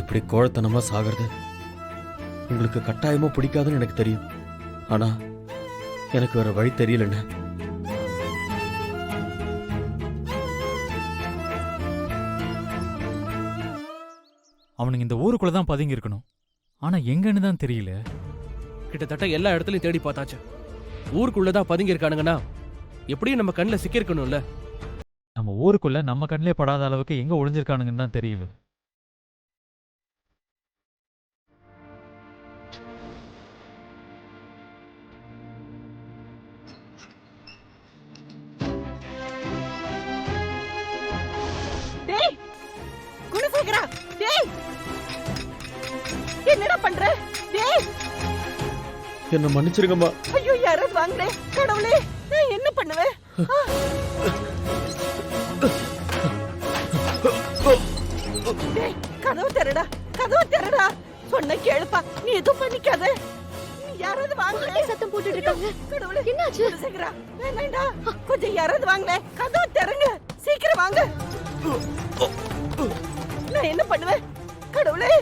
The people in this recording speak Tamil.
இப்படி கோழத்தனமா சாகிறது உங்களுக்கு கட்டாயமா பிடிக்காதுன்னு எனக்கு தெரியும். ஆனா எனக்கு வேற வழி தெரியலண்ணே. அவனுங்க இந்த ஊருக்குள்ளதான் பதுங்கி இருக்கணும். ஆனா எங்கன்னு தான் தெரியல. கிட்டத்தட்ட எல்லா இடத்துலயும் தேடி பார்த்தாச்சு. ஊருக்குள்ளதான் பதுங்கி இருக்கானுங்கன்னா எப்படியும் நம்ம கண்ணில் சிக்கியிருக்கணும்ல. நம்ம ஊருக்குள்ள நம்ம கண்ணிலே படாத அளவுக்கு எங்க ஒளிஞ்சிருக்கானுங்கன்னு தான் தெரியல. டேய் குணசேகரா, டேய் என்னடா பண்ற? டேய் என்ன மன்னிச்சிருங்கம்மா. ஐயோ யாராவது வாங்களே, கடவுளே நான் என்ன பண்ணுவேன்? டேய் கதவு திறடா, கதவு திறடா. சொன்ன கேளுப்பா, நீ எதுவும் பண்ணிக்காத. நீ யாராவது வாங்களே. சத்தம் போட்டுட்டு இருக்காங்க. கடவுளே என்னாச்சு? குணசேகரா வேண்டாம்டா, கொஞ்சம் யாராவது வாங்களே, கதவு திறங்க, சீக்கிரம் வாங்க. நான் என்ன பண்ணுவேன் கடவுளே?